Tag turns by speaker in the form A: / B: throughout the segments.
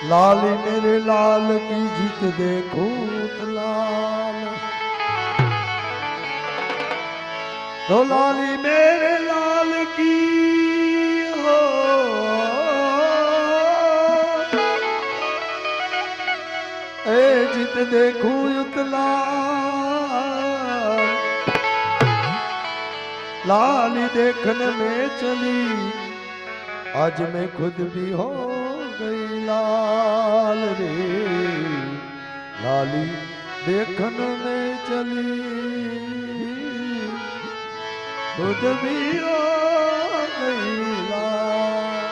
A: लाली मेरे लाल की जीत देखो लाल, तो लाली मेरे लाल की हो ए जीत देखो लाल, लाली देखने में चली आज मैं खुद भी हो गई लाल रे, लाली देखन में चली खुद भी हो गई लाल।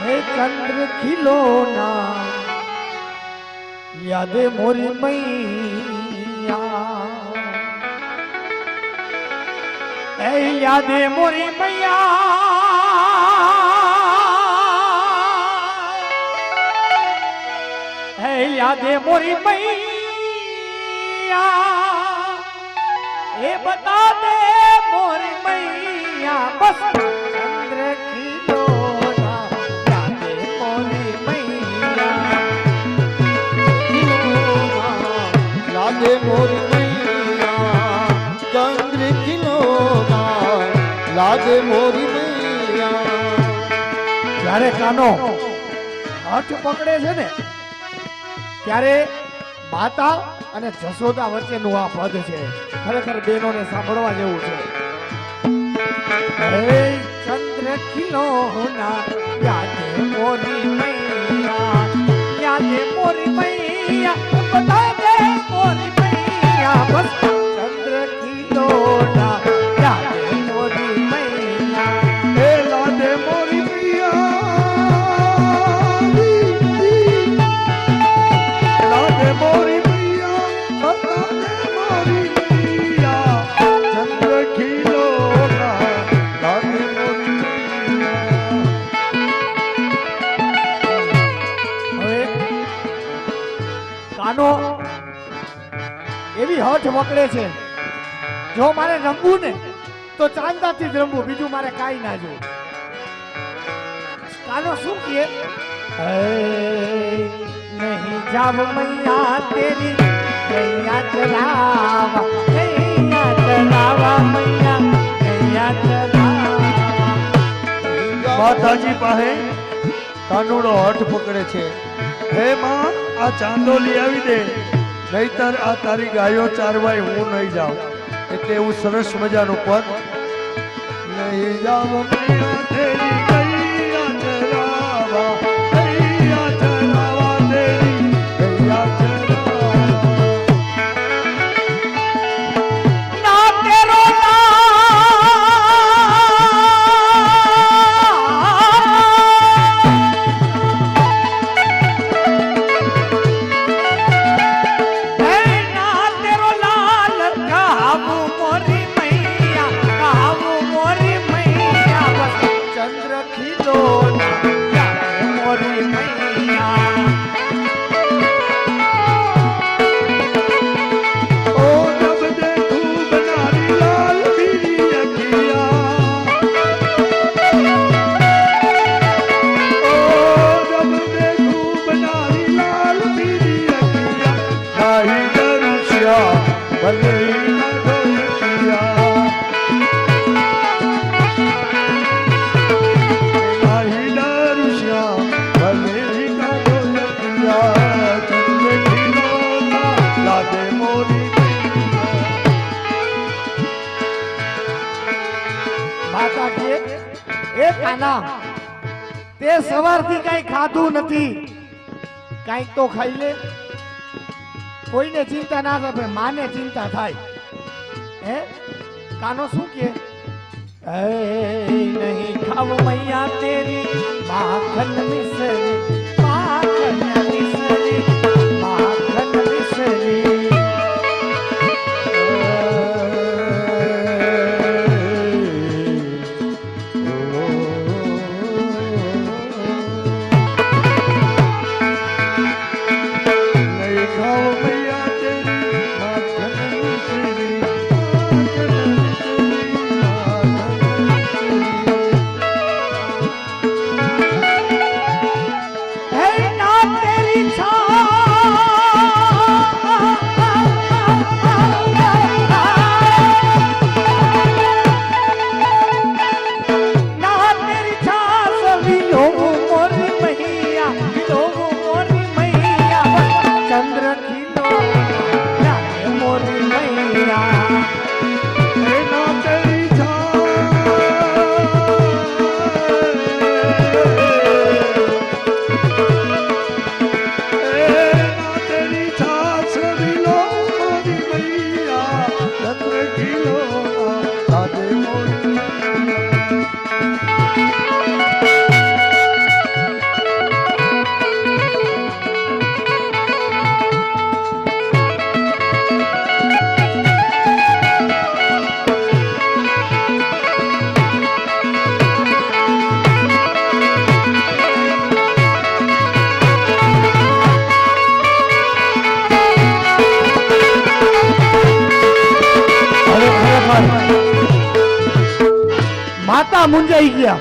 B: हे चंद्र खिलौना यादे मोरी मैया, ए यादे मोरी मैया, यादे मोरी मैया, ये बता दे मोरी मैया, बस चंद्र खिलौना यादे मोरी मैया,
A: यादे मोरी मैया, चंद्र खिलौना यादे मोरी मैया।
B: જ્યારે કાનો હાથ પકડે છે ને ત્યારે માતા અને જશોદા વચ્ચેનું આ પદ છે, ખરેખર બહેનોને સાંભળવા જેવું છે। હે ચંદ્ર ખિલૌના યાદે મોરી મૈયા, યાદે મોરી મૈયા, બતા દે મોરી મૈયા, બસ ચંદ્ર ખિલૌના યાદે મોરી મૈયા,
A: એ લાદે મોરી મૈયા, मोरी मैया, बता दे मोरी मैया, चंद्र खिलौना लागे मोरी मैया।
B: હવે કાનો એવી હઠ વકડે છે, જો મારે રમવું ને તો ચાંદાથી જ રમવું, બીજું મારે કાંઈ ના જોવું। કાનો શું કહે, नहीं जाव मैया तेरी गैया चरावा, गैया चरावा मैया, गैया चरावा।
A: माताजी पाहे कानूड़ो हठ पकड़े छे, हे मां आ चांदो ली आवी दे, नहीतर आ तारी गायो चारवाय हूँ नहीं जाऊं। એટલે એવું સરસ મજાનું પદ, નહીં જાવ મૈયા તેરી ગૈયા ચરાવા, ગૈયા ચરાવા તેરી ગૈયા ચરાવા।
B: ना तेरो लाल कहावू मोरी मैया, कहावू मोरी मैया, बस चंद्र खिलौना यादे मोरी मैया।
A: ओ जब देखूं बनारी लाल मेरी अखिया, ओ जब देखूं बनारी लाल मेरी अखिया, नाही डरुष्या भले ही न डरुष्या, नाही डरुष्या भले ही न डरुष्या, चंद्र खिलौना लादे मोरी
B: માતા કે એ કાના તે સવારથી કઈ ખાધું નથી, કઈક તો ખાઈ લે। કોઈને ચિંતા ના કરે, માને ચિંતા થાય। હે કાનો શું કે, नहीं खाव मैया तेरी माखन मिसरी, माखन मिसरी, माखन मिसरी।
A: नहीं खा
B: માતા મુંજાઈ ગયા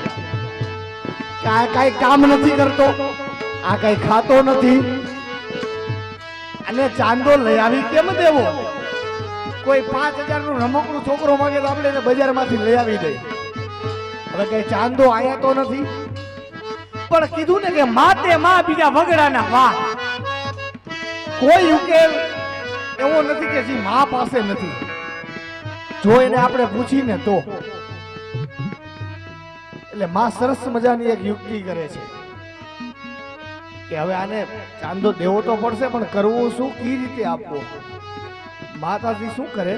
B: કે આ કાંઈ કામ નથી કરતો, આ કાંઈ ખાતો નથી, અને ચાંદો લઈ આવી કેમ દેવો? કોઈ 5,000 નું રમકડું છોકરો માંગે તો આપણે એને બજારમાંથી લઈ આવી દઈએ. હવે કઈ ચાંદો આયા તો નથી, પણ કીધું ને કે માતે માં બીજા વગડાના વાહ. કોઈ ઉકેલ એવો નથી કે જે મા પાસે નથી. જો એને આપણે પૂછીને તો એટલે માં સરસ મજાની એક યુક્તિ કરે છે કે હવે આને ચાંદો દેવો તો પડશે, પણ કરવું શું, કઈ રીતે આપવો? માતાજી શું કરે?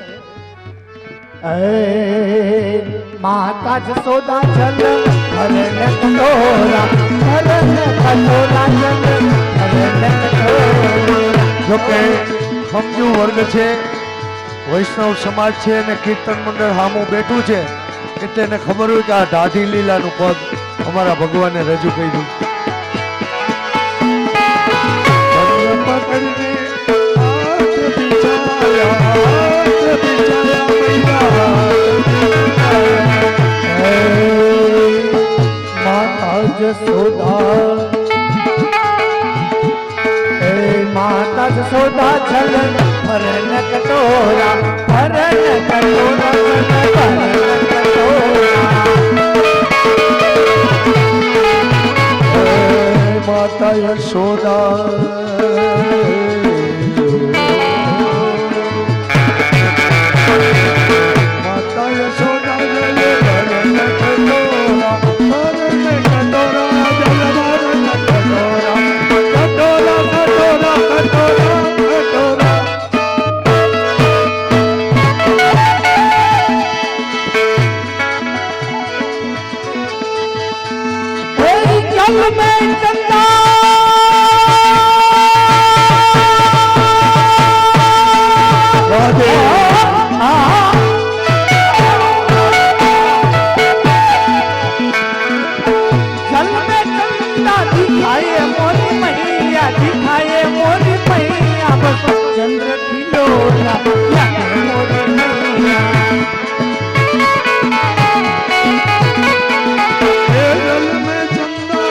B: માતા જસોદા જલ હરણ કટોરા, હરણ કટોરા જલ હરણ કટોરા.
A: જોકે સમજુ વર્ગ છે, વૈષ્ણવ સમાજ છે અને કીર્તન મંડળ સામું બેઠું છે, એટલે એને ખબર હોય કે આ ઢાઢી લીલાનું પદ અમારા ભગવાને રજૂ કર્યું. પકડીને હાથ બિચારા, હાથ બિચારા મૈયા.
B: માતા જસોદા, માતા જસોદા જલ હરણ કટોરા, હરણ કટોરા હરણ કટોરા.
A: માતા યશોદા માતા યશોદા જલ ભરણ કટોરા, ભરણ કટોરા જલ ભરણ કટોરા, કટોરા કટોરા કટોરા કટોરા.
B: जल में चंदा
A: राधे
B: जल में चंदा दिखाए मोरी मैया, दिखाए मोरी मैया, बस चंद्र खिलौना लागे मोरी मैया.
A: जल में चंदा,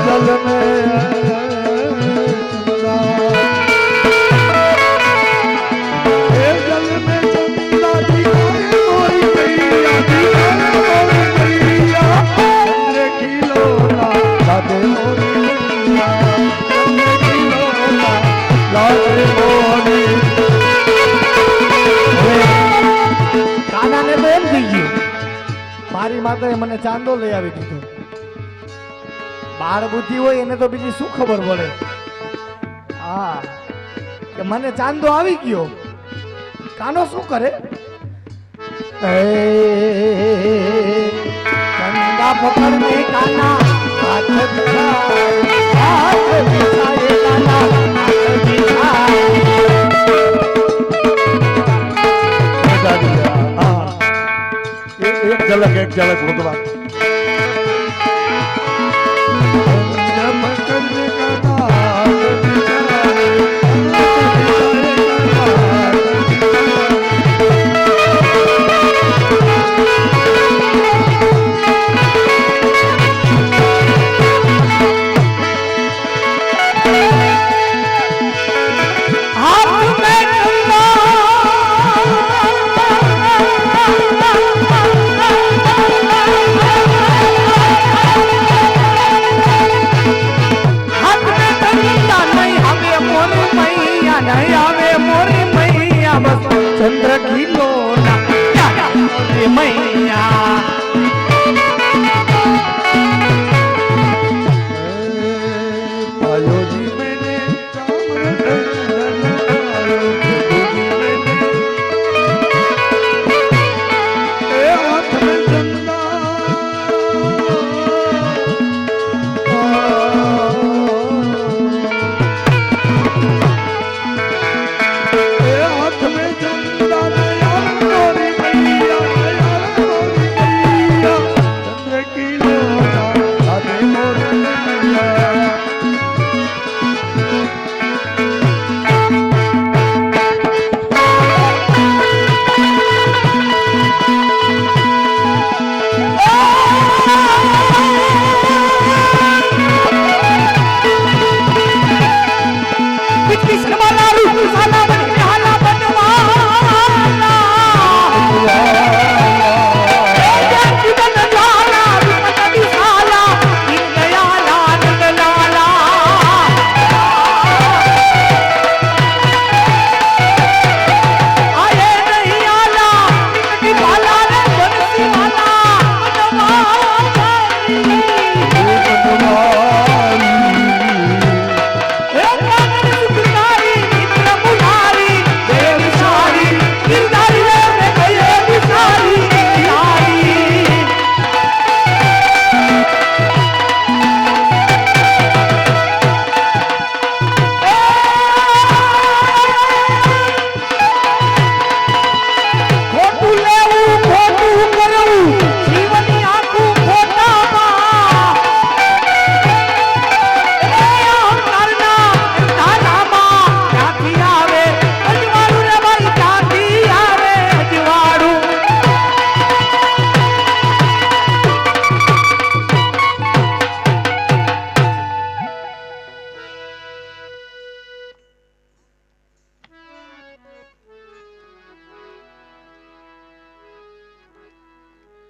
A: जल में चंदा, जल में चंदा दिखाए मोरी मैया, दिखाए मोरी मैया, चंद्र खिलौना लागे मोरी मैया, चंद्र खिलौना लागे मोरी.
B: કાનાને તો એમ થઈ ગયું મારી માતાએ મને ચાંદો લઈ આવી દીધો. બાળ બુદ્ધિ હોય એને તો બીજી શું ખબર પડે? હા, કે મને ચાંદો આવી ગયો. કાનો શું કરે? ચંદા પકડને કાના, હાથ બિછાય, હાથ બિછાય કાના, હાથ બિછાય.
A: एक झलक भगवान.
B: हाथ में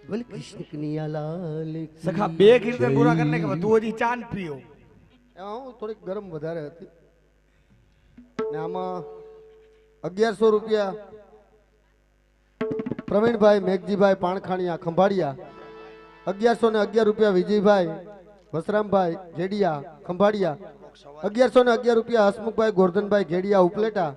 C: બોલ કૃષ્ણ કનૈયા લાલ કી
B: સખા બે કીર્તન પૂરા કરને કે તું હજી ચાંદ પીઓ.
C: એમાં હું થોડીક ગરમ વધારે હતી ને આમાં 1100 રૂપિયા પ્રવીણભાઈ મેઘજીભાઈ પાણખાણીયા ખંભાળિયા, 1111 રૂપિયા વિજયભાઈ વસરામભાઈ ઘેડિયા ખંભાળિયા, 1111 રૂપિયા હસમુખભાઈ ગોરધનભાઈ ઘેડિયા ઉપલેટા,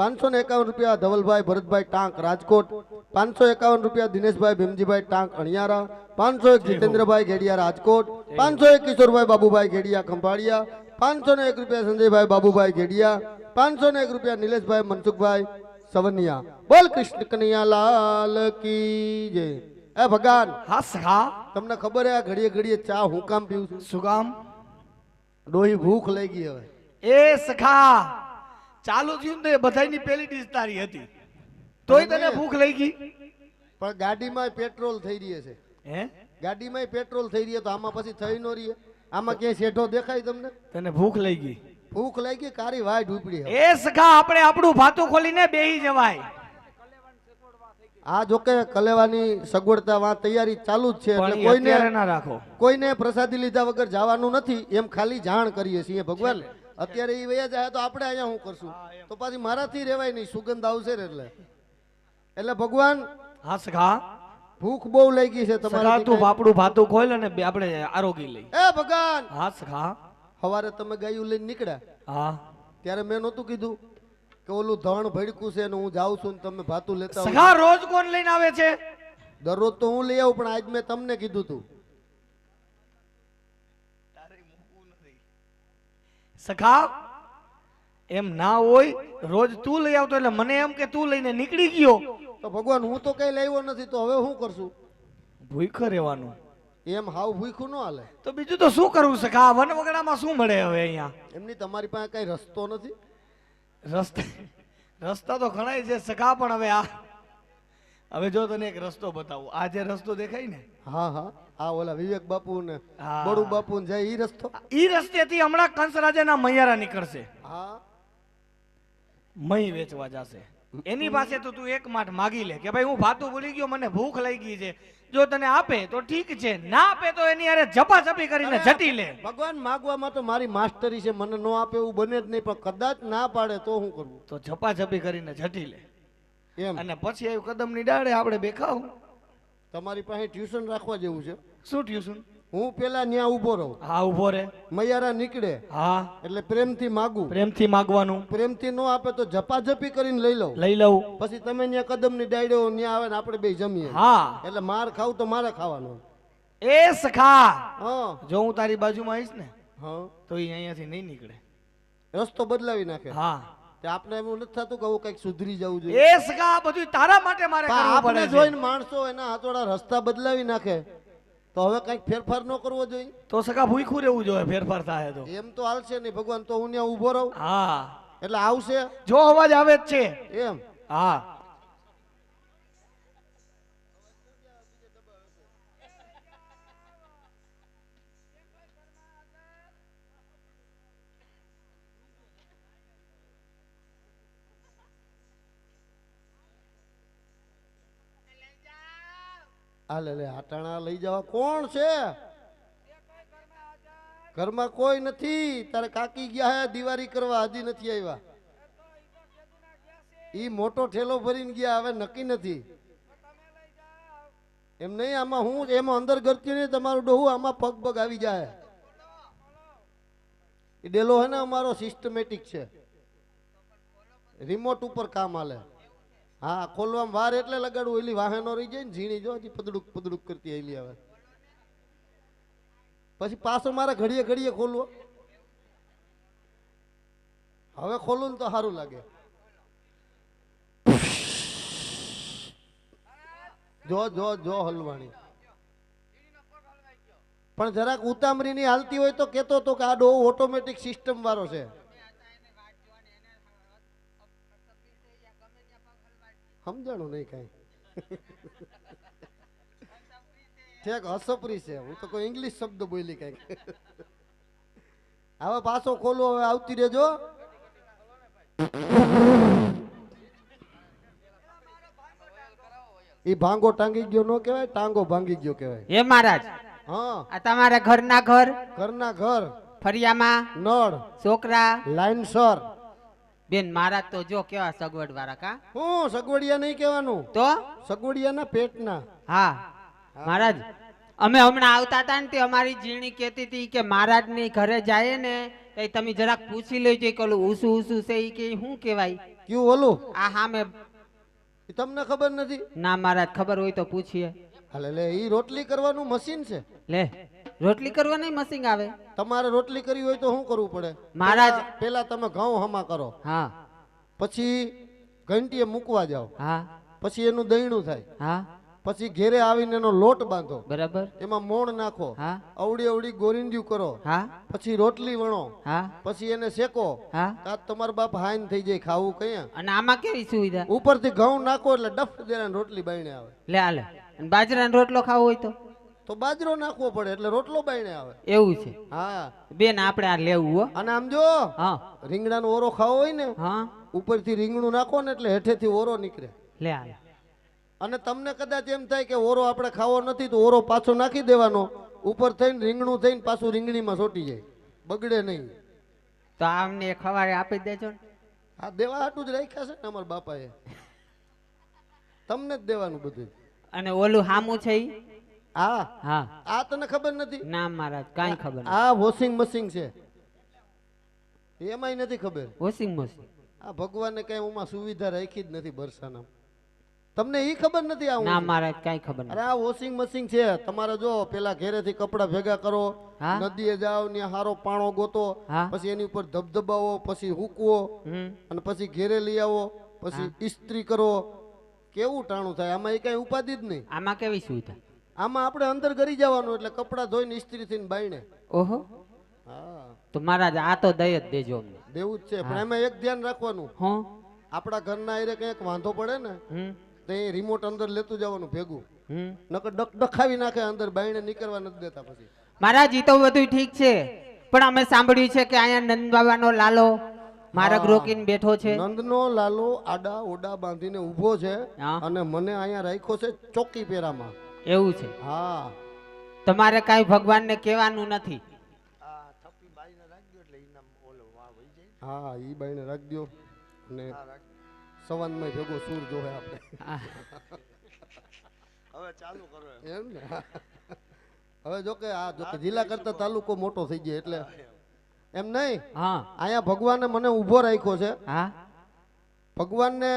C: 551 રૂપિયા ધવલભાઈ ભરતભાઈ ટાંક રાજકોટ, 551 રૂપિયા દિનેશભાઈ ભીમજીભાઈ ટાંક અણિયારા, 501 જીતેન્દ્રભાઈ ઘેડિયા રાજકોટ, 501 કિશોરભાઈ બાબુભાઈ ઘેડિયા ખંભાળિયા, 501 રૂપિયા સંજયભાઈ બાબુભાઈ ઘેડિયા, 501 રૂપિયા નિલેશભાઈ મનસુખભાઈ સવનિયા. બોલ કૃષ્ણ કનૈયા લાલ કી જય. એ ભગવાન
B: હા સખા.
C: તમને ખબર હે આ ઘડીએ ઘડીએ ચા હું કામ પીવું છું?
B: શું કામ?
C: ડોહી ભૂખ લઈ ગઈ હવે.
B: એ સખા ચાલુ થયું ને બધાયની પહેલી ડીશ તારી હતી તોય તને ભૂખ લઈ ગઈ.
C: પણ ગાડીમાં પેટ્રોલ થઈ રહી છે.
B: હે
C: ગાડીમાં પેટ્રોલ થઈ રહી તો આમાં પછી થઈ નો રહી. આમાં ક્યાંય શેઠો દેખાય તમને?
B: તને ભૂખ લઈ ગઈ?
C: ભૂખ લઈ ગઈ કારી વાય ઢૂપડી.
B: એ સખા આપણે આપણું ભાતું ખોલીને બેહી જવાય.
C: આ જોકે કલેવાની સગવડતા વાત તૈયારી ચાલુ જ છે એટલે
B: પણ
C: કોઈને
B: અત્યારે ના રાખો.
C: કોઈને પ્રસાદી લીધા વગર જવાનું નથી એમ ખાલી જાણ કરીએ છીએ ભગવાન. અત્યારે એ વયા જાય તો આપણે અહીંયા શું કરશું? તો પાછી મારાથી રહેવાય નહીં, સુગંધ આવશે ને એટલે ભગવાન
B: હા સખા.
C: ભૂખ બહુ લઈ ગઈ છે
B: સખા
C: તમારે.
B: તું આપણું ભાતું ખોલ અને આપણે આરોગી લઈ.
C: એ ભગવાન
B: હા સખા.
C: સવારે તમે ગાયું લઈને નીકળ્યા
B: હા
C: ત્યારે મેં નહોતું કીધું કે ઓલું ધણ ભડકું છે ને હું જાઉં છું ને તમે ભાતું લેતા આવો?
B: સખા રોજ કોણ લઈને આવે છે?
C: દરરોજ તો હું લઈ આવું પણ આજ મેં તમને કીધું તું.
B: સખા એમ ના હોય, રોજ તું લઈ આવતો એટલે મને એમ કે તું લઈને નીકળી ગયો.
C: તો ભગવાન હું તો કઈ લાવ્યો નથી તો હવે શું કરશું?
B: ભૂખે રહેવાનું.
C: એમ હાવ ભૂખું ન હાલે.
B: તો બીજું તો શું કરવું સખા? વનવગડામાં શું મળે હવે અહીંયા?
C: એમની તમારી પાસે કઈ રસ્તો નથી?
B: રસ્તા તો ઘણા છે સખા, પણ હવે જો તને એક રસ્તો બતાવું. આ જે રસ્તો દેખાય ને,
C: હા હા આ ઓલા વિવેક બાપુ ને
B: હા.
C: બડુ બાપુ ને જાય ઈ રસ્તો.
B: ઈ રસ્તેથી હમણાં કંસ રાજાના મૈયારા નીકળશે.
C: હા
B: મહી વેચવા જશે. એની પાસે તો તું એક માઠ માગી લે કે ભાઈ હું ભાતું ભૂલી ગયો, મને ભૂખ લઈ ગઈ છે. જો તને આપે તો ઠીક છે, ના આપે તો એની હારે ઝપાઝપી કરીને જટી લે.
C: ભગવાન માગવામાં તો મારી માસ્ટરી છે, મને નો આપે એવું બને જ નહીં, પણ કદાચ ના પાડે તો શું કરવું?
B: તો ઝપાઝપી કરીને જટી લે.
C: એમ
B: અને પછી આવ્યું કદમની ડાળે આપણે બેખાવ.
C: તમારી પાસે ટ્યુશન રાખવા જેવું છે.
B: શું ટ્યુશન?
C: હું પેલા ન્યા ઉભો રહું,
B: હા ઉભો રે.
C: મૈયારા નીકળે
B: હા
C: એટલે પ્રેમથી માગું,
B: પ્રેમથી માગવાનું.
C: પ્રેમથી નો આપે તો ઝપાઝપી કરીને લઈ લઉં.
B: લઈ લઉં.
C: પછી તમે ન્યા કદમની ડાયડો ન્યા આવે ને આપણે બે જમીએ.
B: હા
C: એટલે માર ખાવ તો મારે ખાવાનો.
B: એ સખા
C: હા
B: જો હું તારી બાજુમાં આવીશ ને
C: હા
B: તો એ અહીંયાથી નહીં નીકળે.
C: રસ્તો બદલાવી નાખે.
B: હા
C: તે આપણે એવું નથી થતું કે હું કઈક સુધરી જવું જોઈએ?
B: એ સખા બધું તારા માટે મારે
C: પણ
B: કરવું
C: આપણે
B: પડે
C: જોઈને
B: છે.
C: માણસો એના હાથોડા રસ્તા બદલાવી નાખે તો હવે કઈક ફેરફાર ન કરવો જોઈએ?
B: તો સખા ભૂખું રહેવું જોઈએ, ફેરફાર થાય તો.
C: એમ તો હાલશે નહીં ભગવાન. તો હું ત્યાં ઉભો રહું
B: હા
C: એટલે આવશે
B: જો અવાજ આવે જ છે.
C: એમ.
B: હા
C: આ લે આટાણા લઈ જવા કોણ છે? ઘરમાં કોઈ નથી. તારે કાકી ગયા હે દિવાળી કરવા, હજી નથી આવ્યા. ઈ મોટો ઠેલો ભરીને ગયા, હવે નક્કી નથી. એમ નહીં, આમાં હું એમાં અંદર ગરતી નહીં તમારું ડોહું, આમાં પગ પગ આવી જાય. એ ડેલો હે ને અમારો સિસ્ટમેટિક છે, રિમોટ ઉપર કામ હાલે. હા ખોલવામાં વાર એટલે લગાડવું, એલી વાહનો રહી જાય ને ઝીણી જો હજી પદડુક પદડુક કરતી એલી આવે. પછી પાછો મારે ઘડીએ ઘડીએ ખોલવો. હવે ખોલું ને તો સારું લાગે. જો જો જો હલવાણી. પણ જરાક ઉતામરી ની હાલતી હોય તો કેતો તો કે આ ડો ઓટોમેટિક સિસ્ટમ વાળો છે. સમજાણું નહીં કઈ. ઠેક હસપરી છે, હું તો કોઈ ઇંગ્લિશ શબ્દ બોલી કઈક. હવે પાછો ખોલો, હવે આવતી રહેજો. ઈ ભાંગો ટાંગી ગયો નો કહેવાય, ટાંગો ભાંગી ગયો કહેવાય.
D: હે મહારાજ,
C: હા,
D: આ તમારા ઘરના ઘર,
C: ઘરના ઘર,
D: ફરિયામાં
C: નળ,
D: છોકરા,
C: લાઈનસર.
D: બેન મહારાજ તો જો કેવા સગવડ વાળા કા.
C: હું સગવડિયા નહીં કહેવાનું,
D: તો
C: સગવડિયાના પેટના.
D: હા મહારાજ, અમે હમણાં આવતા હતા ને તે અમારી જીણી કહેતી હતી કે મહારાજ ની ઘરે જાય ને તો તમે જરાક પૂછી લેજો કે ઓલું ઊસું ઊસું છે ઈ કે શું કહેવાય.
C: કયું ઓલું?
D: આ સામે.
C: ઈ તમને ખબર નથી?
D: ના મહારાજ, ખબર હોય તો પૂછીએ.
C: હાલે લે, ઈ રોટલી કરવાનું મશીન છે.
D: લે, રોટલી કરવાની મશીન આવે?
C: તમારે રોટલી કરવી હોય તો શું કરવું પડે?
D: મહારાજ,
C: પેલા તમે ઘઉં હમા કરો,
D: હા,
C: પછી ઘંટીએ મૂકવા જાઓ,
D: હા,
C: પછી એનું દહીણું થાય,
D: હા,
C: પછી ઘેરે આવીને એનો લોટ બાંધો,
D: બરાબર,
C: એમાં મોણ નાખો,
D: હા,
C: અવડી અવડી ગોરીંડિયું કરો,
D: હા,
C: પછી રોટલી વણો,
D: હા,
C: પછી એને શેકો.
D: હા.
C: તાત તમારા બાપ હાઈન થઈ જાય ખાવું કયા.
D: અને આમાં કેવી સુવિધા?
C: ઉપરથી ઘઉં નાખો એટલે ડફ દેને રોટલી બાયણે આવે.
D: લે આલે. અને બાજરાનો રોટલો ખાવો હોય
C: તો બાજરો નાખવો પડે એટલે રોટલો બાયણે આવે.
D: એવું છે?
C: હા
D: બેન આપણે આ લેવું હો.
C: અને આમ જો
D: હા,
C: રીંગણાનો ઓરો ખાવો હોય ને,
D: હા,
C: ઉપરથી રીંગણું નાખો ને એટલે હેઠેથી ઓરો નીકળે.
D: લે આલે.
C: અને તમને કદાચ એમ થાય કે ઓરો આપણે ખાવો નથી તો ઓરો પાછો નાખી દેવાનો, ઉપર થઈને રીંગણું થઈને પાછું રીંગણીમાં સોટી જાય, બગડે નહીં.
D: તો આમને ખવારે આપી દેજો ને.
C: આ દેવા હાટું જ રાખ્યા છે ને અમારા બાપાએ, તમને જ દેવાનું બધું.
D: અને ઓલું હામું છે ઈ?
C: હા
D: હા.
C: આ તને ખબર નથી?
D: ના મહારાજ, કાંઈ ખબર નથી.
C: આ વોશિંગ મશીન છે, એમાંય નથી ખબર.
D: Washing machine?
C: આ ભગવાને કઈ ઉમાં સુવિધા રાખી જ નથી બરસાના. તમને ઈ ખબર નથી? આ
D: ના મહારાજ, કાંઈ ખબર
C: અરે
D: નથી.
C: આ વોશિંગ મશીન છે. તમારે જો પેલા ઘેરેથી કપડા ભેગા કરો,
D: હા.
C: નદીએ જાઓ ને હારો પાણો ગોતો,
D: હા.
C: પછી એની ઉપર ધબધબાવો, પછી હૂકવો,
D: હમ.
C: અને પછી ઘેરે લઈ આવો, પછી ઇસ્ત્રી કરો. કેવું ટાણું થાય આમાં, એ કઈ ઉપાધિ જ નહીં.
D: આમાં કેવી સુવિધા?
C: આમાં આપણે અંદર કરી જવાનું એટલે કપડા ધોઈને ઇસ્ત્રી થઈને બાયણે.
D: ઓહો.
C: હા,
D: તો મહારાજ આ તો દઈ જ દેજો અમને.
C: દેવું જ છે. પણ એમાં એક ધ્યાન રાખવાનું,
D: હો.
C: આપણા ઘરના આયરે કંઈક વાંધો પડે ને
D: હમ.
C: તો એ રિમોટ અંદર લેતું જવાનું ભેગું,
D: હમ.
C: નકર ડખાવી નાખે અંદર, બાયણે નીકળવા નથી દેતા પછી.
D: મહારાજ ઈ તો બધું ઠીક છે, પણ અમે સાંભળ્યું છે કે અહીંયા નંદ બાબાનો લાલો માર્ગ રોકીને બેઠો છે.
C: નંદનો લાલો આડા ઓડા બાંધીને ઊભો છે,
D: હા.
C: અને મને અહીંયા રાખ્યો છે ચોકી પેરામાં.
D: એવું છે?
C: હા.
D: તમારે કાંઈ ભગવાનને કહેવાનું નથી?
C: હા, ઈ બાઈને રાખ દો, અને સવાનમાં ભેગો સૂર જોહે આપણે.
A: હવે ચાલુ કરો
C: એમ ને. હવે જો કે આ જો કે જિલ્લા કરતા તાલુકો મોટો થઈ ગયો એટલે એમ નહીં.
D: હા.
C: અહીંયા ભગવાને મને ઊભો રાખ્યો છે.
D: હા.
C: ભગવાનને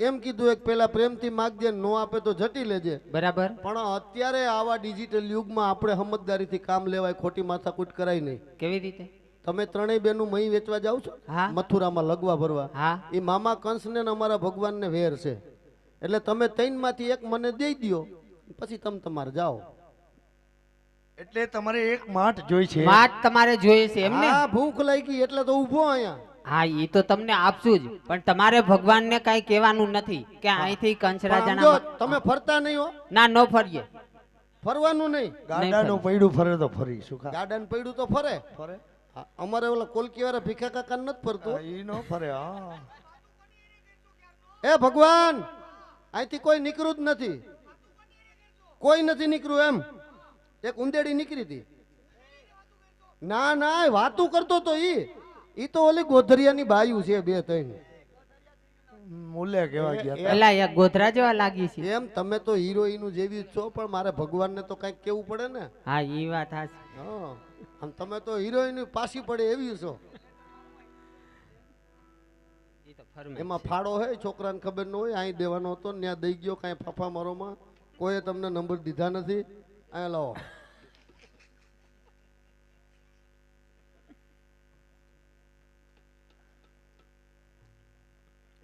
C: એમ કીધું એક પેલા પ્રેમથી માગજે, નો આપે તો જટી લેજે.
D: બરાબર.
C: પણ અત્યારે આવા ડિજિટલ યુગમાં આપણે સમજદારીથી કામ લેવાય, ખોટી માથાકૂટ કરાય નહીં.
D: કેવી રીતે?
C: તમે ત્રણેય બેનું મહી વેચવા જાવ છો
D: હા.
C: મથુરામાં લગવા ભરવા,
D: હા.
C: એ મામા કંસને ને અમારા ભગવાનને વેર છે. એટલે તમે ત્રણમાંથી એક મને દઈ દ્યો, પછી તમે તમારે જાઓ.
A: એટલે તમારે એક માઠ જોઈ છે?
D: માટ તમારે જોઈએ છે એમને?
C: હા, ભૂખ લાગી એટલે તો ઊભો અહીંયા.
D: હા, ઈ તો તમને આપશું જ, પણ તમારે ભગવાનને કાંઈ કહેવાનું નથી કે અહીંથી
C: પણ આમ જો
D: કંચરાજાના.
C: તમે ફરતા નહીં હો,
D: ના, ન ફરીએ.
C: ફરવાનું નહીં.
A: ગાડાનું પૈડું ફરે તો ફરી શું ખા
C: ગાર્ડન પડ્યું તો ફરે.
A: ફરે?
C: હા, અમારે ઓલા કોલકી વાળા ભીખા કાકા નથી ફરતું.
A: ઈ નો ફરે. હા.
C: એ ભગવાન, અહીંથી કોઈ નીકળ્યું જ નથી, કોઈ નથી નીકળ્યું. એમ એક ઉંદેડી નીકળી હતી. ના ના, વાતું કરતો તો ઈ તો ઓલી ગોધરિયાની બાયું છે, બે ત્રણ.
A: મૂલ્ય કેવા ગયા તા?
D: પેલા એક ગોધરા જેવા લાગી છે.
C: એમ તમે તો હિરોઈન જેવી જ છો, પણ મારે ભગવાનને તો કઈક કેવું પડે ને.
D: હા, ઈ વાત હાચી.
C: હા, અને તમે તો હિરોઈન પાછી પડે એવી છો.
D: ઈ તો ફરમાઈશ.
C: એમાં ફાળો હે, છોકરાને ખબર ન હોય, અહીં દેવાનો હતો, ત્યાં દઈ ગયો. કાંઈ ફાફા મારોમાં કોઈએ તમને નંબર દીધા નથી. અહીંયા લાવો.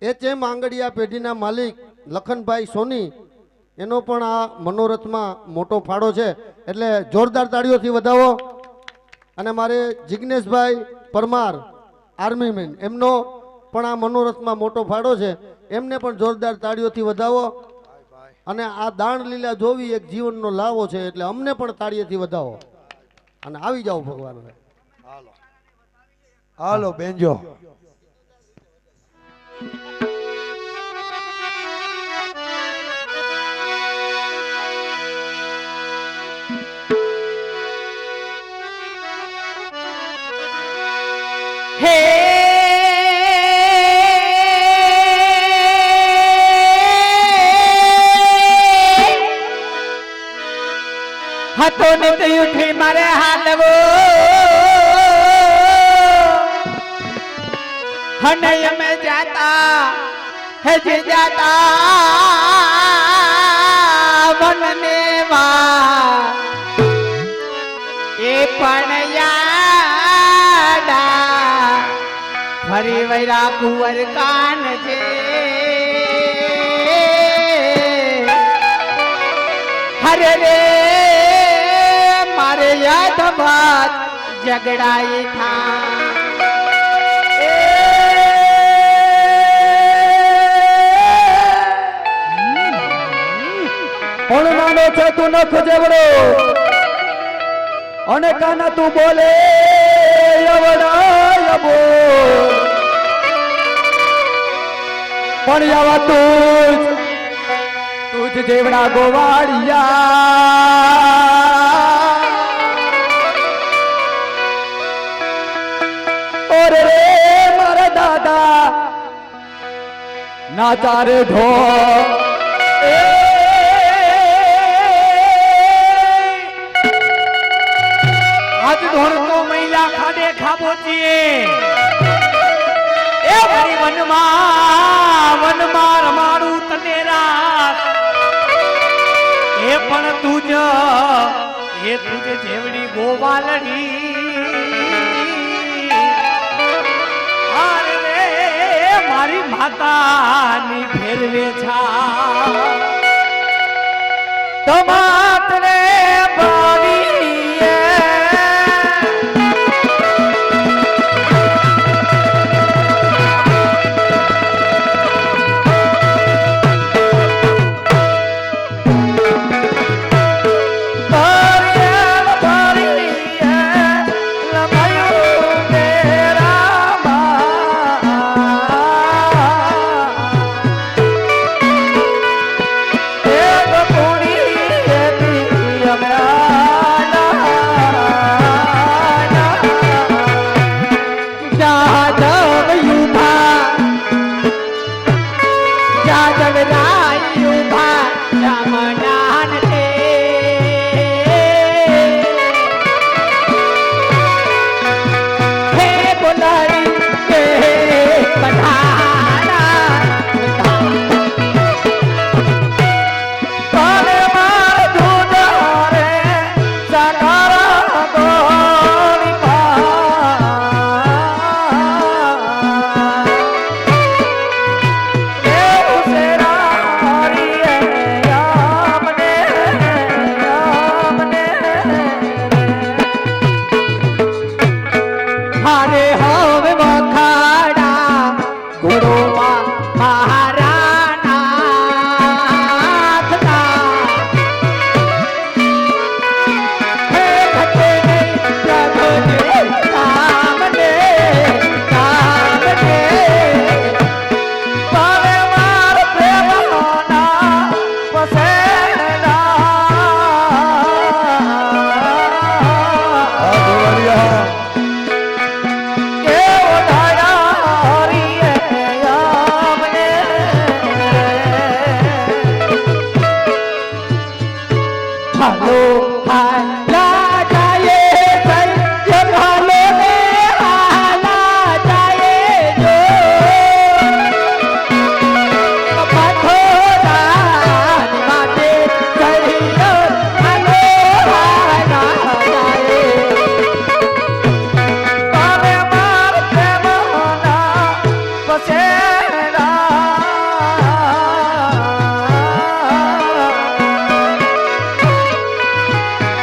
C: એચએમ આંગડિયા પેઢીના માલિક લખનભાઈ સોની, એનો પણ આ મનોરથમાં મોટો ફાળો છે, એટલે જોરદાર તાળીઓથી વધાવો. અને મારે જિગ્નેશભાઈ પરમાર આર્મી મેન, એમનો પણ આ મનોરથમાં મોટો ફાળો છે, એમને પણ જોરદાર તાળીઓથી વધાવો. અને આ દાણ લીલા જોવી એક જીવનનો લાવો છે, એટલે અમને પણ તાળીઓથી વધાવો. અને આવી જાઓ ભગવાન.
A: હાલો હાલો બેનજો.
D: હતો નિત ઉઠી મારે હાલવો હનય અમે જાતા હે જે જાતા વનને વા એ પણ યાડા ફરી વૈરા કુંવર કાન છે હરે રે મારે યાદ બાદ ઝઘડાઈ થા
A: પણ નાનો છે તું નખ જેવડો અને કાના તું બોલે એવડા બોલ પણ આવા તું જ જેવડા ગોવાળિયા ઓરે રે મારા દાદા ના ચારે ઢો
B: આજ ધોળતો મહિલા ખાડે ખાબોચીએ એ મારી વનમાં રમાડું તને રાત એ પણ તુજ એ તુજે જેવડી ગોવાલડી અરે રે મારી માતાની ફેરવે છા તમાતને બાવીએ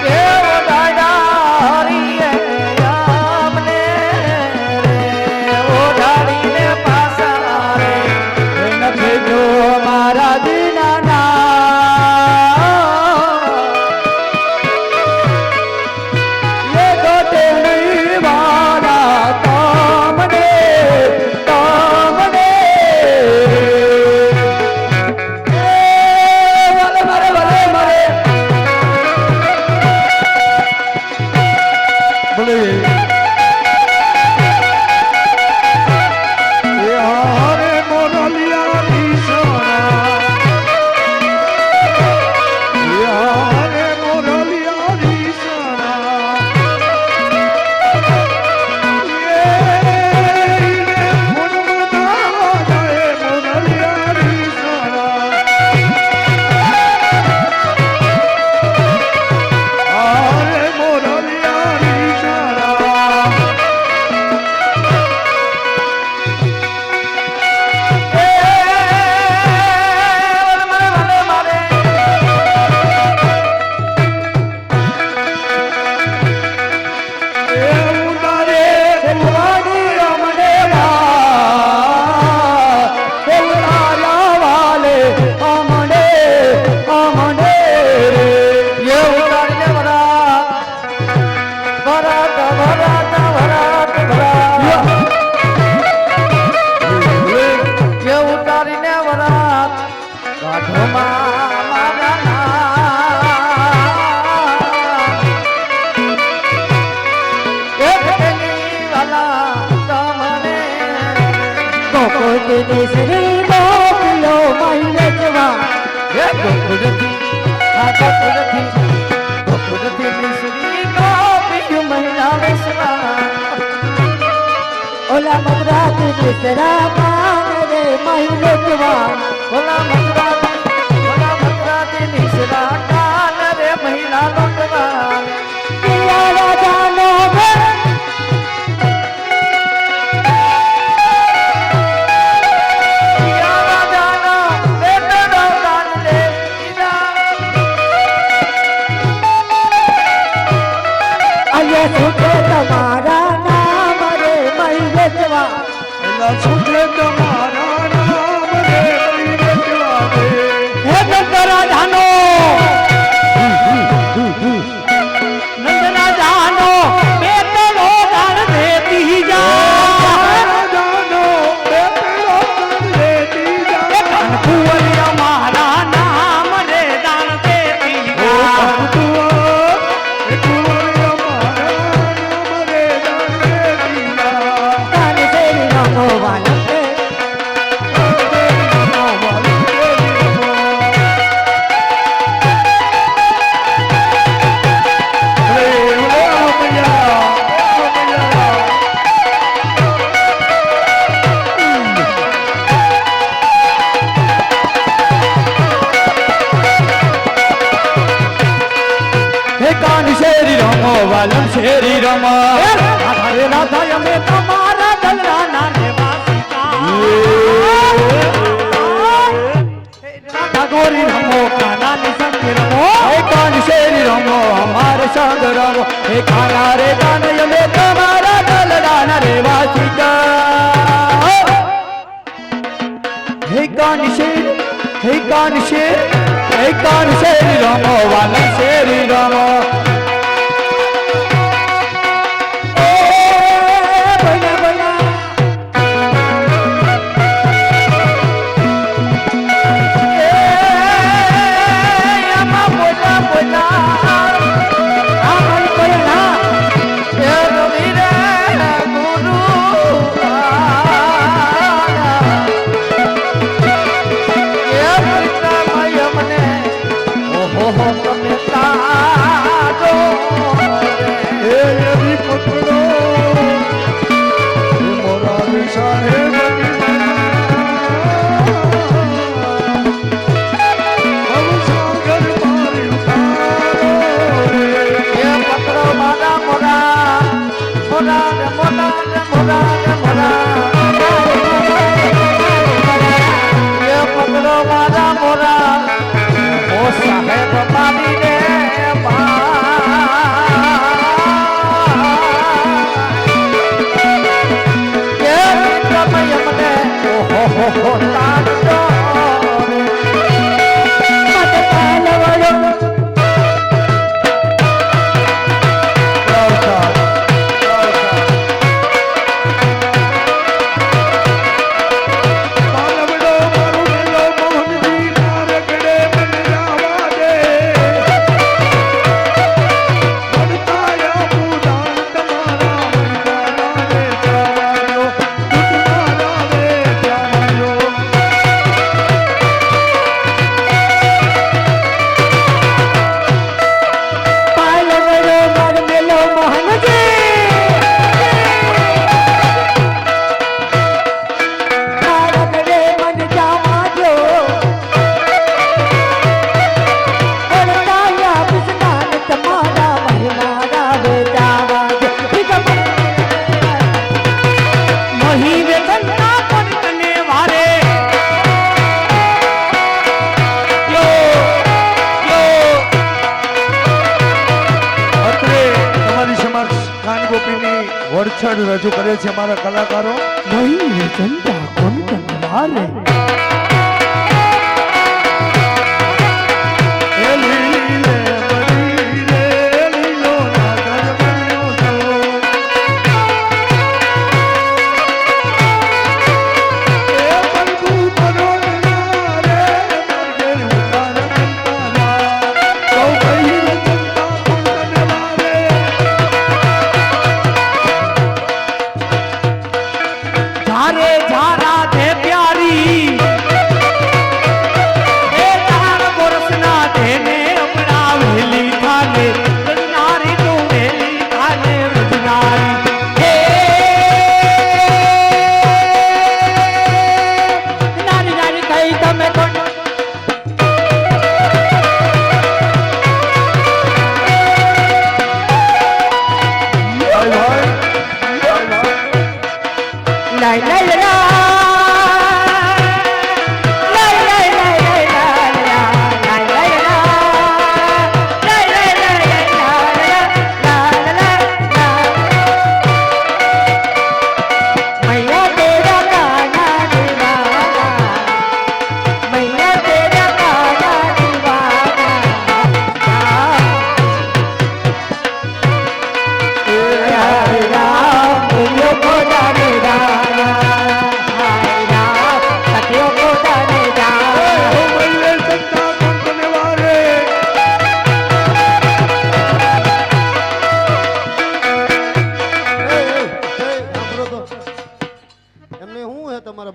B: Yeah. કેસરી ગોપીઓ મહિને જવા
A: હે ગોકુળથી આ ગોકુળથી ગોકુળથી મિશ્રી ગોપીઓ મહિના વેશવા
B: ઓલા મગરાતી કેસરા પાન રે મહિને જવા
A: ઓલા મગરાતી મિશ્રા કાન રે મહિના લોટવા
B: પિયા રાજાનો છૂટે તમારા નામ રે મહિને જવા
A: છૂટે તમારા નામ રે મહિને જવા દે
B: હે રાજાનો નંદરાજાનો બેટલો દાન દેતી જા
A: રાજાનો બેટલો દાન દેતી જા
B: કનકુવરિયા મારા નામ રે દાન દેતી જા દાન શેરી રમો વાલમ રે
A: શેરી રમો વાલમ શેરી રમો
B: રાધા રાધા અમે તમારા દલરાના નિવાસિકા રાધા ગોરી રમો કાના ની સંગ રમો
A: હે કાન શેરી રમો અમાર સંગ રમો હે કાના રે કાન અમે તમારા દલડાના રેવાસિકા હે કાન શેરી રમો વાલમ શેરી રમો
B: બોલા બોલા આ મન બોલા
A: વરછડ રજૂ કરે છે મારા કલાકારો
B: નહીં જનતા કોણ કનવારે ઝારે ઝારા દે પ્યારી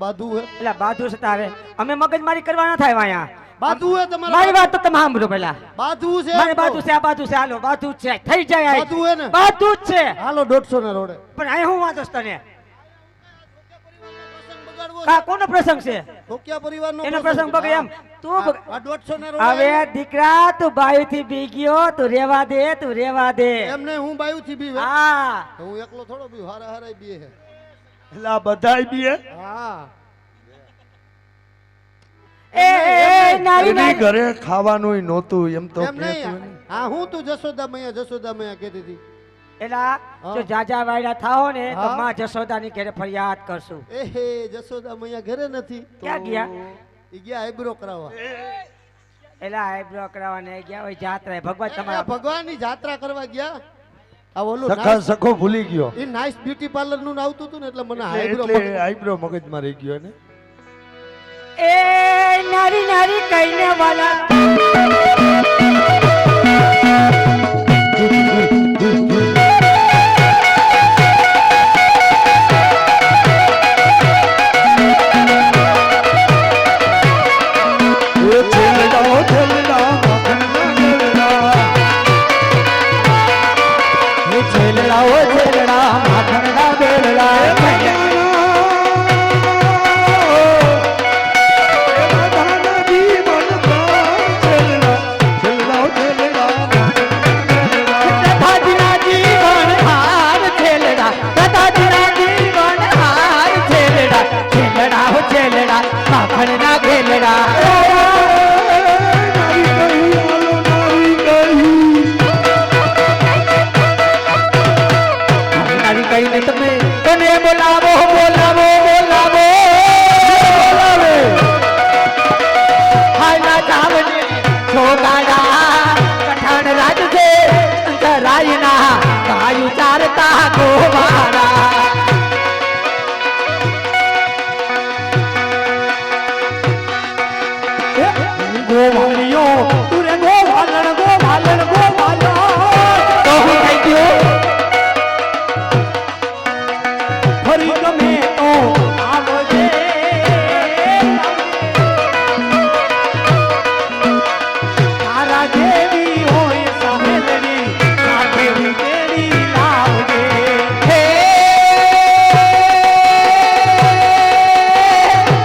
C: બાધુ હે
E: એટલે બાધુ છે તારે અમે મગજમારી કરવા ના થાય અહીંયા
C: બાધુ હે તમારે
E: મારી વાત તો તમે સાંભળો પેલા
C: બાધુ છે
E: મારી બાજુ છે આ બાજુ છે હાલો બાજુ જ છે થઈ જાય આ.
C: બાધુ હે ને
E: બાજુ જ છે
C: હાલો 150 ના રોડે
E: પણ અહીંયા હું વાંધો છે તને કા કોનો પ્રસંગ છે
C: કોકિયા પરિવારનો
E: એનો પ્રસંગ બગે એમ તું બગ-
C: આ 150 ના રોડે
E: હવે દીકરા તું બાયુ થી બી ગયો તું રેવા દે તું રેવા દે
C: એમને હું બાયુ થી બી
E: હા
C: હું એકલો થોડો બી હારા હારા બી હે
A: એટલે આ બધાય બી હે?
C: હા
E: એ નારી
A: એની
E: નારી
A: ઘરે ખાવાનું નહોતું એમ તો
C: એમ નહીં હા હું તું જશોદા મૈયા કહેતી હતી
E: એલા
C: હા.
E: જો જાજા વાયડા થાઓ ને તો
C: હા.
E: માં જશોદાની ઘરે ફરિયાદ કરશું
C: એહે જશોદા મૈયા ઘરે નથી તો
E: ક્યાં ગયા?
C: ઈ ગયા આઈબ્રો કરાવવા
E: એલા આઈબ્રો કરાવવાને ગયા હોય જાત્રા ભગવાન તમારા
C: ભગવાનની જાત્રા કરવા ગયા આ ઓલું
A: સખા સખો ભૂલી ગયો
C: એ નાઇસ બ્યુટી પાર્લર નું આવતું હતું ને એટલે મને આઈબ્રો
A: એટલે આઈબ્રો મગજમાં રહી ગયો ને
E: એ નારી નારી કહીને વાલા
A: એ છેલડા છેલડા મખણના ગેલડા.
E: એ છેલડા ઓ છેલડા માખણના બેલડા
A: એ બધાના જીવન પ્રાણ છેલડા, છેલડા છેલડા મખણના ગેલડા.
E: કથાજીના જીવન હાર છેલડા કથાજીના જીવન હાર છેલડા છેલડા ઓ છેલડા માખણના ગેલડા નારી કહીને તમે તને બોલાવો બોલાવો બોલાવો બોલાવે હાયના ચાવને છોગાડા પઠાણ રાજ છે અંતરાયના ગાયું ચારતા ગોવાડા ગોવાળિયો તુરે ગોવાલણ ગોવાલણ ગોવાલણ તો હું થઈ ગયો ફરી ગમે તો આવજે તારા જેવી હોય સામેલની સાથે વીજળી લાવજે હે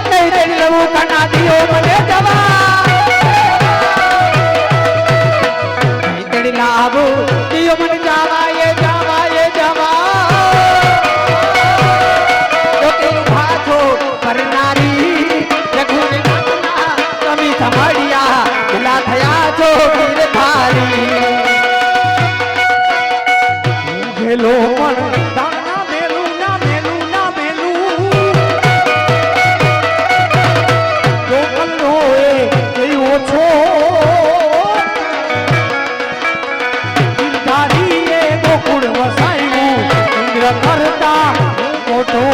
E: નહીં તેની લવું કના દિયો મને જવા નહીં તેની લાવું દિયો મને જવા એ જવા એ જવા કરનારી રઘુને નાથના તમે સંભાળ્યા પેલા થયા છો ગીરધારી ઘેલો પણ દાના મેલું ના મેલું ના મેલું ગોકળનો એ ઓછો ગીરધારીએ ગોકુળ વસાયું ઇન્દ્ર કરતા મોટો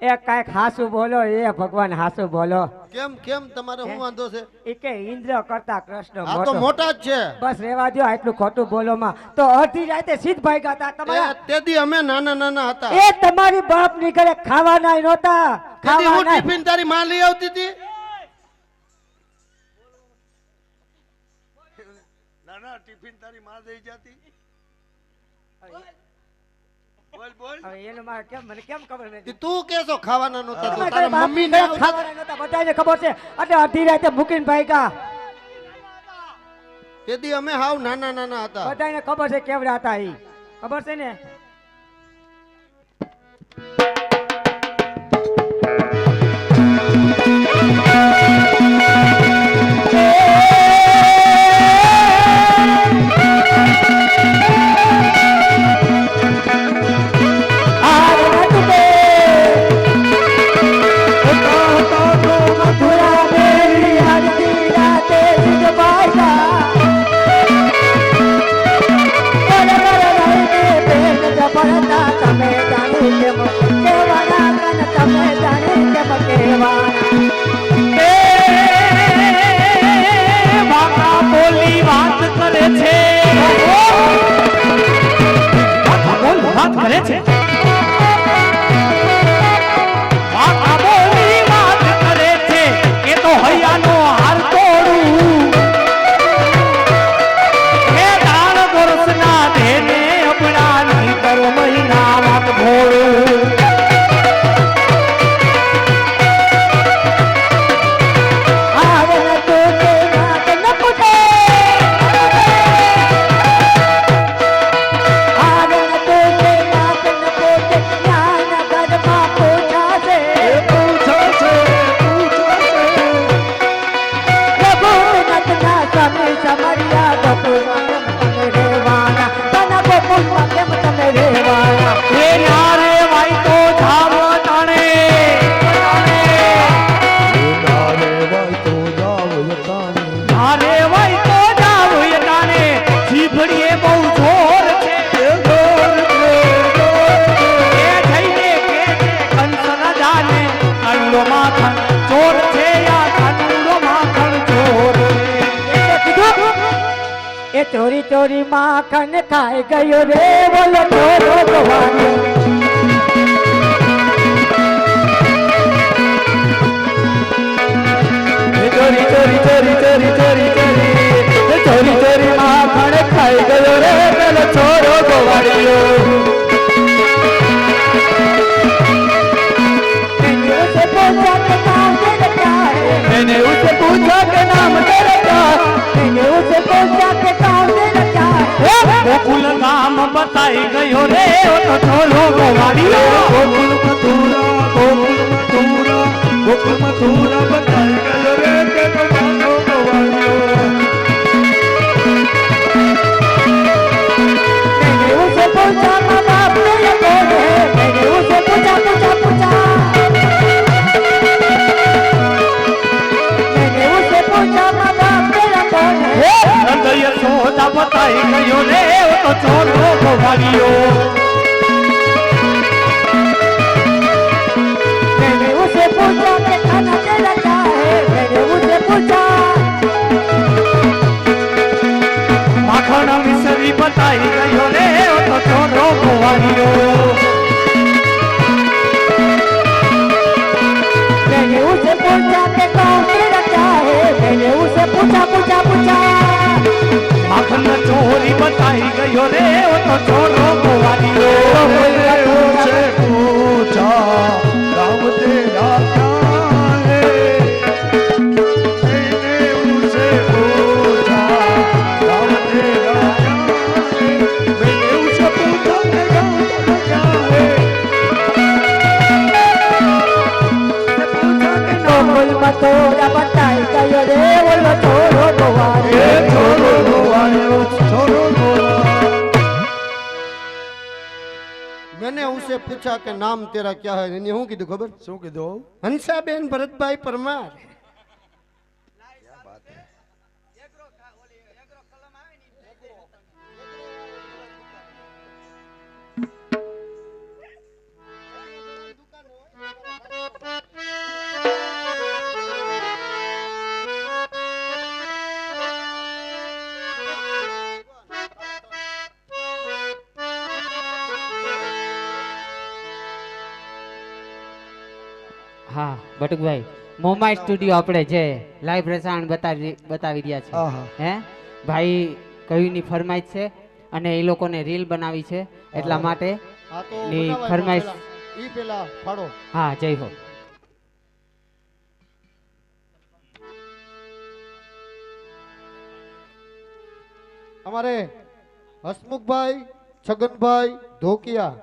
E: એ કાંઈક હાસુ બોલો એ ભગવાન હાસુ બોલો
C: કેમ કેમ તમારે શું વાંધો છે
E: એ કે ઇન્દ્ર કરતા કૃષ્ણ
C: આ તો
E: મોટો
C: મોટા જ છે
E: બસ રેવા દો આટલું ખોટું બોલો માં તો અડધી રાતે સીધ ભાઈ હતા તમારા
C: તેથી અમે નાના નાના હતા
E: એ તમારી બાપ ની ઘરે ખાવાના નહોતા
C: તેથી હું
E: ખાવાના
C: ટિફિન તારી માં લઈ આવતી હતી
A: ના ના ટિફિન તારી માં દઈ જતી બોલ બોલ
E: હવે એનું મારે કેમ મને કેમ ખબર નથી
C: તું કેસો ખાવાના નહોતા તો
E: તમારા
C: તારા
E: બાપ
C: મમ્મી
E: ની
C: ને
E: ઘરે ખાવાના નહોતા બધાને ખબર છે એટલે અડધી રાતે મૂકીને ભાગ્યા
C: તેથી અમે હાવ નાના નાના હતા
E: બધાને ખબર છે કેવડા હતા ઈ ખબર છે ને ચોરી ચોરી માખણ ખાઈ ગયો રે બોલો ચોરો ગવાયો ચોરી ચોરી ચોરી ચોરી ચોરી ચોરી ચોરી ચોરી માખણ ખાઈ ગયો રે પેલો ચોરો ગવાડ્યો मैंने उसे पूछा कि नाम तेरा क्या है मैंने उसे पूछा कि नाम तेरा क्या है गोकुल नाम बताई गयो रे ओ तो छोलो गवाड़ियो
A: गोकुल मथुरा बताई गयो रे के तो मानो गवाड़ियो
E: मैंने उसे पूछा माँ बाप तेरा कौन है मैंने उसे पूछा पूछा पूछा मैंने उसे पूछा माँ बाप तेरा कौन है नंद यशोदा बताई गयो रे ओ तो छोलो गवाड़ियो मैंने उसे पूछा कि खाना तेरा क्या है मैंने उसे पूछा माखन मिसरी बताई गयो रे ओ तो छोरो गवाड़ियो मैंने उसे पूछा कि कौन तेरा क्या है मैंने उसे पूछा पूछा पूछा माखन चोरी बताई गयो रे ओ तो छोरो गवाड़ियो
A: उसे पूछा राम तेरा क्या है मैंने उसे पूछा राम तेरा क्या है मैंने उसे पूछा कि राम तेरा क्या है
E: पूछा कि नोबल मथोरा बताई गयो रे बोलो छोरो गवाड़ियो
A: ये छोरो गवाड़ियो छोरो गवाड़ियो
C: मैंने उसे पूछा कि नाम तेरा क्या है એને હું કીધું ખબર
A: શું કીધું
C: હંસાબેન ભરતભાઈ પરમાર
D: હા બટુકભાઈ મોમાઈ સ્ટુડિયો આપણે જે લાઈવ પ્રસારણ બતાવી રહ્યા છે
A: આહા.
D: હે ભાઈ કયુંની ફરમાઈશ છે અને એ લોકોને રીલ બનાવી છે એટલા માટે
C: આ તો
D: ની
C: બનાવાય
D: ફરમાઈશ.
C: પેલા. ઈ પેલા ફાડો
D: હા જય હો
C: અમારે હસમુખભાઈ છગનભાઈ ધોકિયા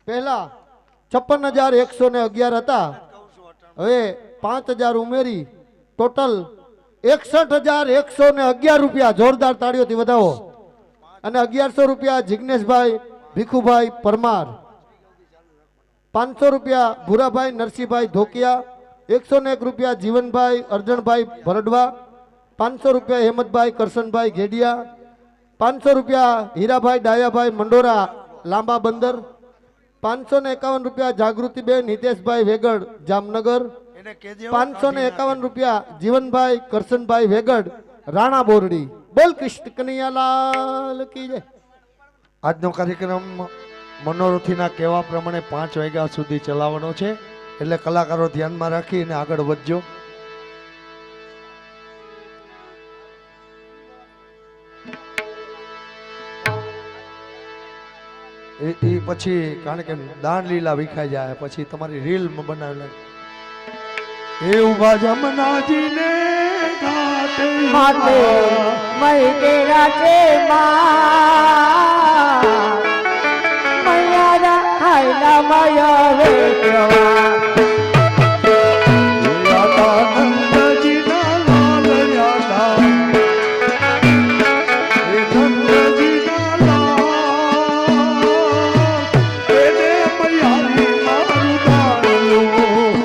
C: પહેલા 56,111 હતા હવે 5,000 ઉમેરી ટોટલ 61,111 રૂપિયા જોરદાર તાળીઓથી વધાવો અને 1100 રૂપિયા જિગ્નેશભાઈ ભીખુભાઈ પરમાર 500 રૂપિયા ભૂરાભાઈ નરસિંહભાઈ ધોકિયા 101 રૂપિયા જીવનભાઈ અર્જણભાઈ ભરડવા 500 રૂપિયા હેમંતભાઈ કરશનભાઈ ઘેડિયા 500 રૂપિયા હીરાભાઈ ડાયાભાઈ મંડોરા લાંબા બંદર 551 રૂપિયા જાગૃતિબેન હિતેશભાઈ વેગડ જામનગર
A: એને કેજે
C: 551 રૂપિયા જીવનભાઈ કરશનભાઈ વેગડ રાણા બોરડી બોલ કૃષ્ણ કનૈયાલાલ કી જય
A: આજનો કાર્યક્રમ મનોરથીના કહેવા પ્રમાણે 5 વાગ્યા સુધી ચલાવવાનો છે એટલે કલાકારો ધ્યાનમાં રાખીને આગળ વધજો એ પછી કારણ કે દાન લીલા વિખાઈ જાય પછી તમારી રીલ બનાવેલા એ ઉભા જમનાજીને ઘાટે
E: माते मैं तेरा से मैया हायला माया वे
A: નંદજીના લાલ યાદા એ નંદજીના લાલ એને મયારી મારું દાણલું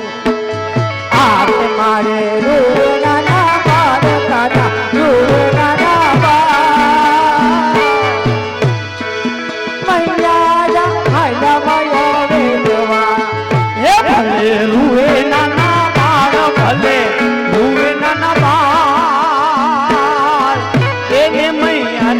E: आप मारे रूना ना मार काना रूना ना मैया हायला माया वे हे भले रूए नाना बाळ भले रूए नाना बाळ એને મૈયા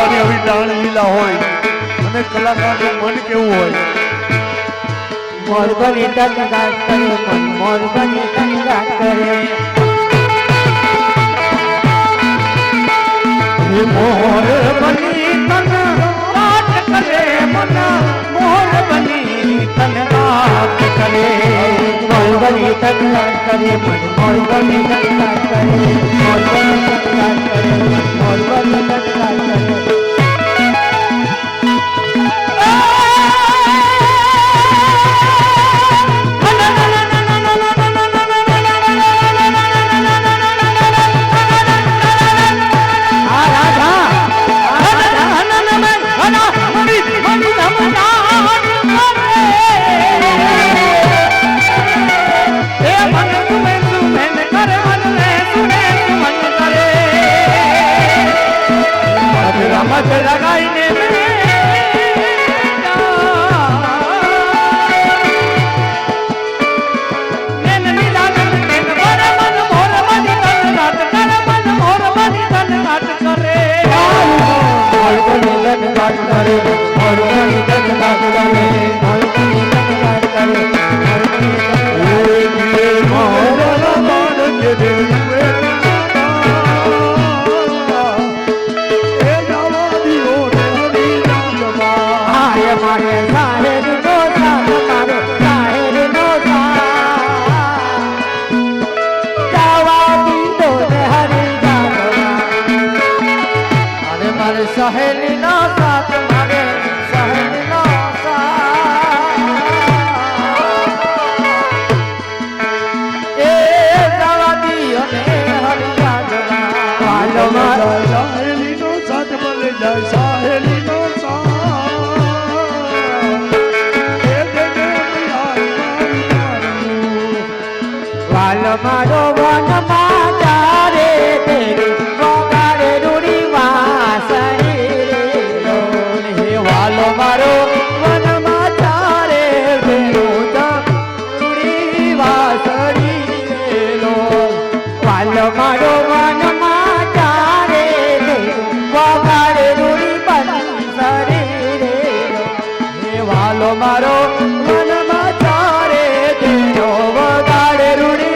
A: રાધાની આવી દાણ લીલા હોય અને કલાકારનું મન કેવું હોય.
E: મોર બની તન ગાત કરે મન મોર બની તન ગાત કરે હે મોર બની તન ગાત કરે મન મોર બની તન ગાત કરે મોર બની તન ગાત કરે મન મોર બની તન ગાત કરે મોર બની તન ગાત કરે મોર બની તન ગાત કરે મત લગાઈને મેન લીલા મેન મોર મન મોર બની તન ગાત કરે મન મોર બની તન ગાત કરે મોર બની તન ગાત કરે મોર બની તન ગાત કરે મોર બની તન ગાત કરે મોર
A: મોર કે દેવે
E: મારે સાહેબ નો સાથ મારો સાહેબ નો સાથ જવા દીધો ને હરી જાનવા અરે મારે સહેલી નો સાથ મારે સહેલી નો સાથ એ જવા દીધો ને હરી જાનવા વાલો મારો
A: સાહેલીનો સાથ મળે જાય સાહેલીનો સાથ
E: મારો વનમાં ચારે તેરી વગાડે રૂડી વાસણી રે હે વાલો મારો વનમાં ચારે તેરો રૂડી વાસણી રે વાલો મારો વનમાં ચારે વગાડે રૂડી બંસરી રે હે વાલો મારો વનમાં ચારે તેરો વગાડે રૂડી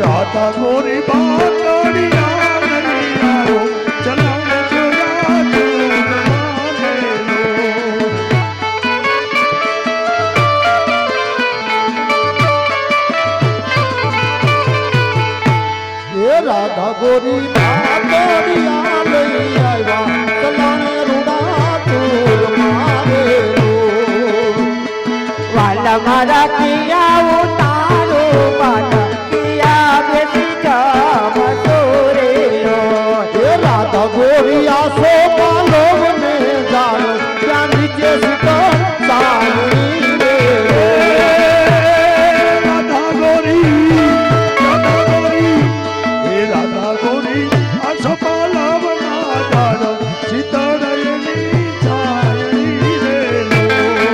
A: રાધા ગોરી બાતડિયા નરિયારો ચલાવે જોયા
C: એ રાધા ગોરી બાતડિયા લઈ આવ્યા ચલાણે રૂડા તુર મારેલો
E: વાલા મારા કિયા ઉતારો પાટા કિયા બેસી જા મસોરે
C: એ રાધા ગોરી આસો પાલો ને જાણ ત્યાં નીચે સીતો સાવણી રે
A: રાધા ગોરી હે રાધા ગોરી આ સપાલાવના દાડ સીતળની છાયણી રે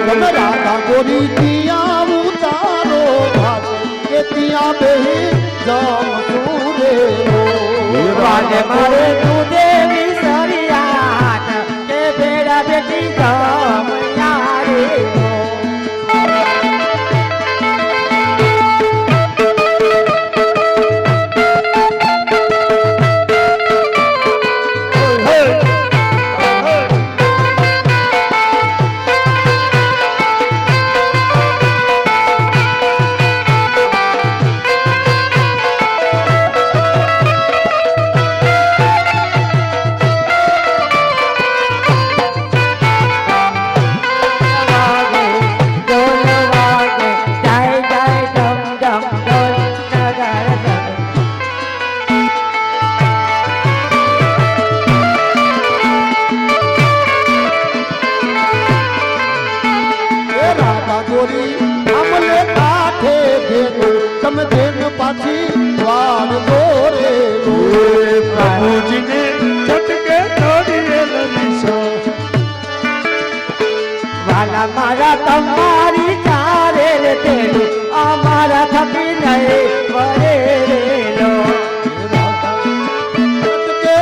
C: તમે રાધા ગોરી ત્યાં ઉતારો ભાત કે ત્યાં બેહી જમ સુરે
E: વાલે મારે તું દેવી સરિયાત કે બેડા બેટી જમ યારે મારા તમારી ચારે રે તેડું અમારા થકી નહીં વરે રે લો
C: કે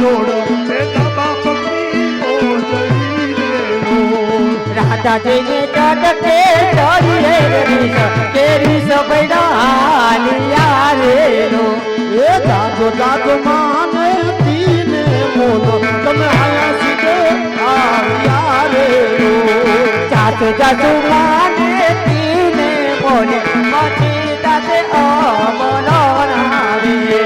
A: જોડ એના બાપ
E: રાધાજીને કટકે ચડીએ રીસ કેરી સબૈડા હાલિયા રેલો
C: એ જાજો જાજો માને તીને મોનો તમે આયા સીધે આવ્યા રે
E: ચાચુ ચાચુ માને તીને બોલે મચી તાતે અમનો નાવીએ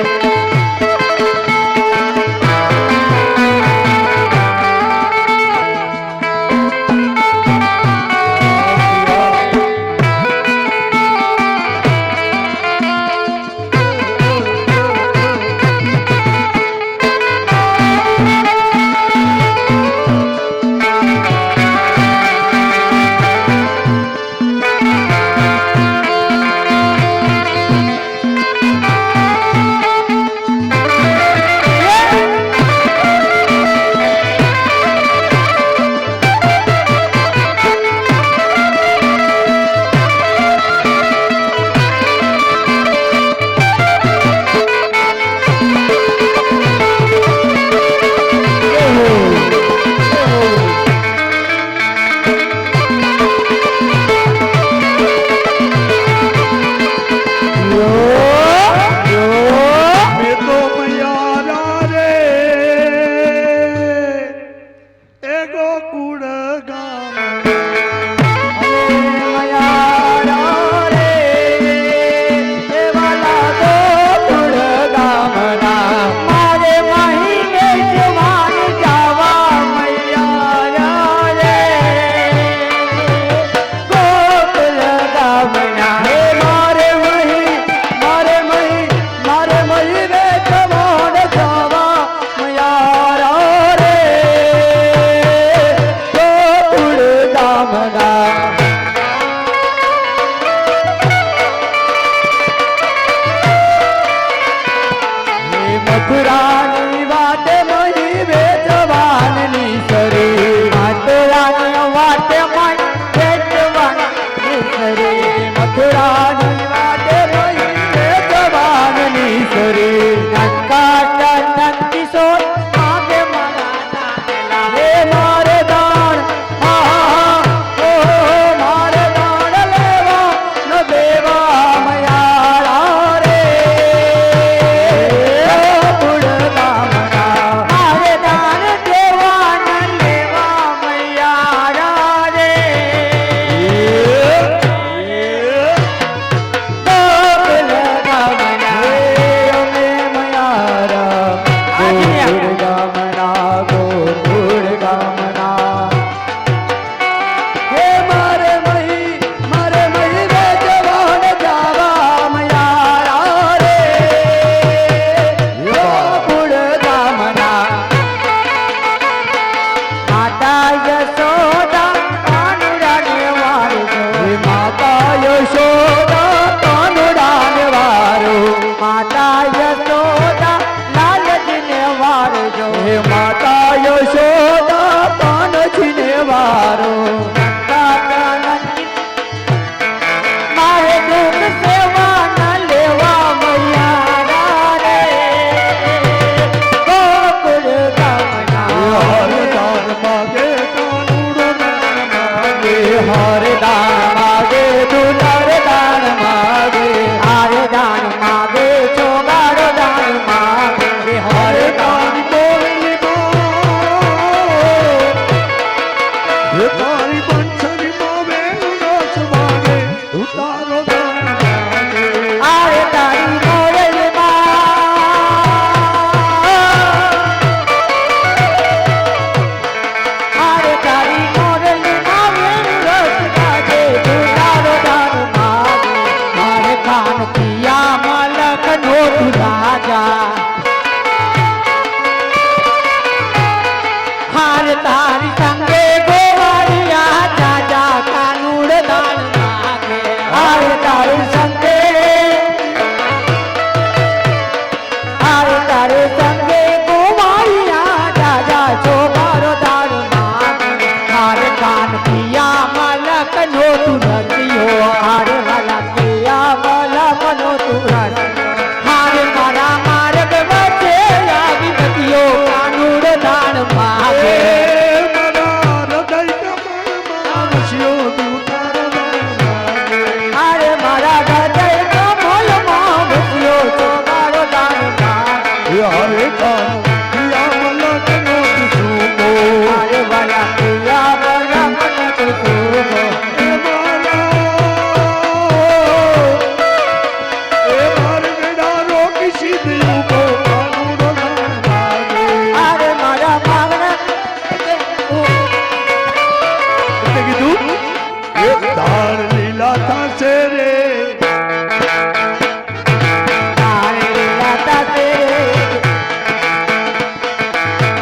E: મથુરાની વાટે મહી વેચવાનની સરે મથુરાની વાટે મહી વેચવાનની સરે મથુરાની વાટે મહી વેચવાનની સરે નંકા નંકી સોર માગે મના હે મારે દાણ ઓ મારે દાણ લેવા ન દેવા મયારા રે માતા યશોદા કાનજીને વારો મારે દુઃખ સેવા ન લેવા મૈયા રે ગોકુળ ગામના
A: હરદાન માગે કાનુડો માગે
E: હરદાન માગે દુલાર દાન માગે હરદાન માગે ચોગાડો દાન માગે હરદાન
A: બોલી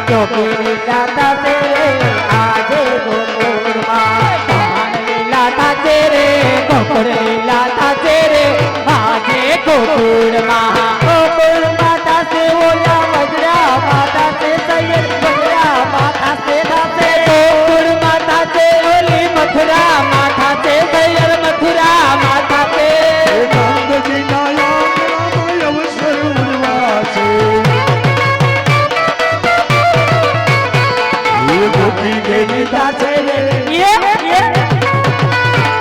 E: ચોકી લીલા થાશે રે આજે ગોકુળમાં કાન લીલા થાશે રે ગોકુળ લીલા થાશે રે આજે ગોકુળમાં ગોકુળમાં થાશે ઓલા મજરા માતા છે સૈયદ મજરા માતા છે થાશે ગોકુળમાં થાશે ઓલી મથુરા માતા છે સૈયદ મથુરા માતા છે
A: નંદજીના આંગણામાં અવસર ઉર્વાસે. એ ગોપી ગેલી થાશે રે,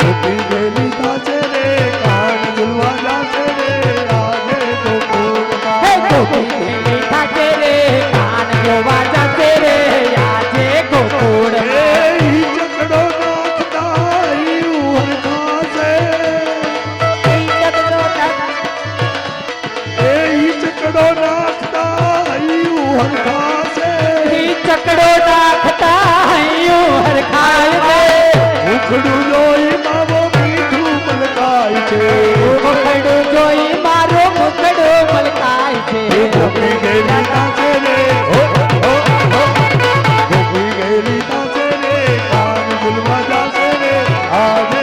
A: ગોપી ગેલી થાશે રે, કાન ઝૂલવા જાશે રે, આજે ગોકુળમાં.
E: ગોપી થાશે રે કાન જોવા જશે રે આજે ગોકુળ
A: એ ઈ ચકડો નાખતા ઈ ઉહરખાશે. એ ઈ ચકડો નાખતા ઈ ઉહરખાશે.
E: ચકડો નાખતા હૈયું હરખાય રે
A: ઉખડું જોઈ માવો મીઠું મલકાય છે.
E: મુખડું જોઈ મારો મુખડો મલકાય છે
A: એ ગોપી ગેલી થાશે રે, હો, હો, હો. ગોપી ગેલી થાશે રે, કાન ઝૂલવા જાશે રે, આજે